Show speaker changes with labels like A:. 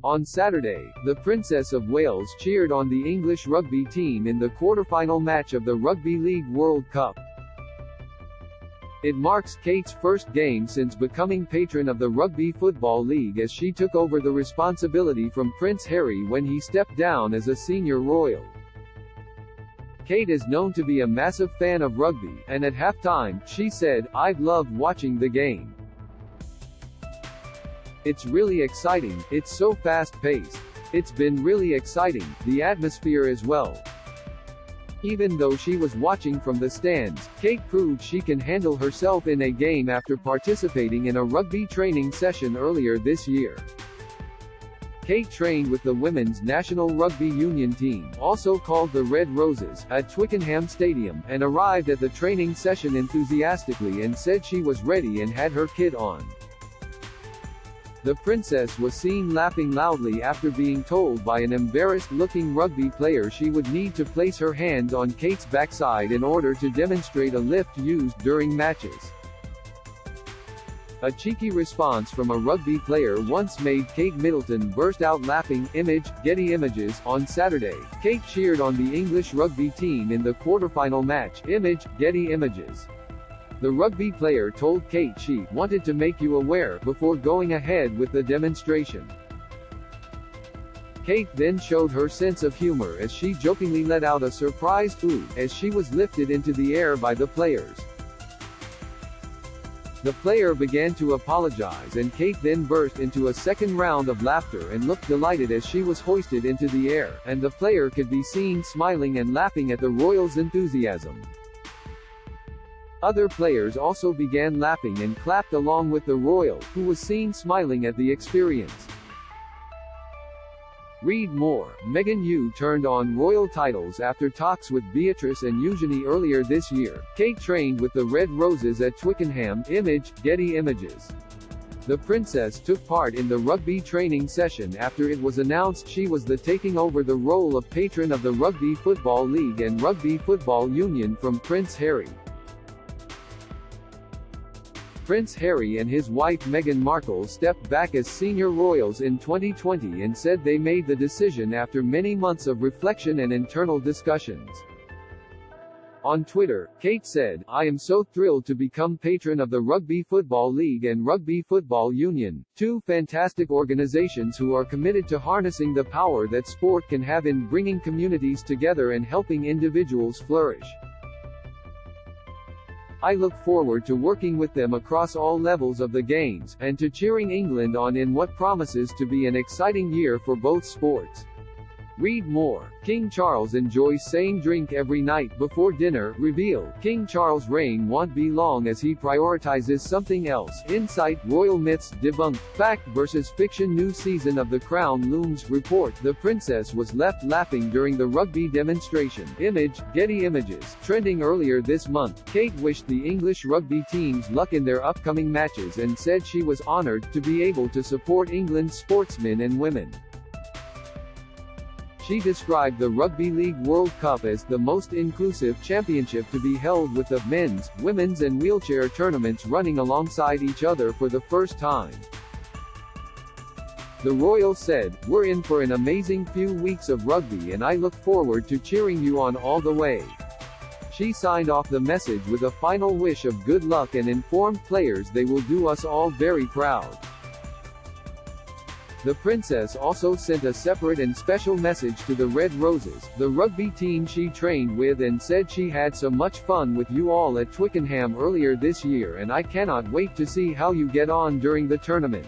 A: On Saturday, the Princess of Wales cheered on the English rugby team in the quarter-final match of the Rugby League World Cup. It marks Kate's first game since becoming patron of the Rugby Football League, as she took over the responsibility from Prince Harry when he stepped down as a senior royal. Kate is known to be a massive fan of rugby, and at halftime, she said, "I've loved watching the game. It's really exciting, it's so fast-paced. It's been really exciting, the atmosphere as well." Even though she was watching from the stands, Kate proved she can handle herself in a game after participating in a rugby training session earlier this year. Kate trained with the Women's National Rugby Union team, also called the Red Roses, at Twickenham Stadium, and arrived at the training session enthusiastically and said she was ready and had her kit on. The princess was seen laughing loudly after being told by an embarrassed-looking rugby player she would need to place her hands on Kate's backside in order to demonstrate a lift used during matches. A cheeky response from a rugby player once made Kate Middleton burst out laughing. Getty Images. On Saturday, Kate cheered on the English rugby team in the quarter-final match. Getty Images. The rugby player told Kate she wanted to make you aware before going ahead with the demonstration. Kate then showed her sense of humor as she jokingly let out a surprised "ooh" as she was lifted into the air by the players. The player began to apologize, and Kate then burst into a second round of laughter and looked delighted as she was hoisted into the air, and the player could be seen smiling and laughing at the royals' enthusiasm. Other players also began laughing and clapped along with the royal, who was seen smiling at the experience. Read more. Meghan Yu turned on royal titles after talks with Beatrice and Eugenie earlier this year. Kate trained with the Red Roses at Twickenham. Getty Images. The princess took part in the rugby training session after it was announced she was taking over the role of patron of the Rugby Football League and Rugby Football Union from Prince Harry. Prince Harry and his wife Meghan Markle stepped back as senior royals in 2020 and said they made the decision after many months of reflection and internal discussions. On Twitter, Kate said, "I am so thrilled to become patron of the Rugby Football League and Rugby Football Union, two fantastic organizations who are committed to harnessing the power that sport can have in bringing communities together and helping individuals flourish. I look forward to working with them across all levels of the games, and to cheering England on in what promises to be an exciting year for both sports." Read more. King Charles enjoys saying drink every night before dinner. Reveal. King Charles' reign won't be long as he prioritizes something else. Insight. Royal myths debunked. Fact versus fiction. New season of The Crown looms. Report. The princess was left laughing during the rugby demonstration. Getty Images. Trending earlier this month, Kate wished the English rugby teams luck in their upcoming matches and said she was honored to be able to support England's sportsmen and women. She described the Rugby League World Cup as the most inclusive championship to be held, with the men's, women's and wheelchair tournaments running alongside each other for the first time. The royal said, "We're in for an amazing few weeks of rugby and I look forward to cheering you on all the way." She signed off the message with a final wish of good luck and informed players they will do us all very proud. The princess also sent a separate and special message to the Red Roses, the rugby team she trained with, and said she had so much fun with you all at Twickenham earlier this year and I cannot wait to see how you get on during the tournament.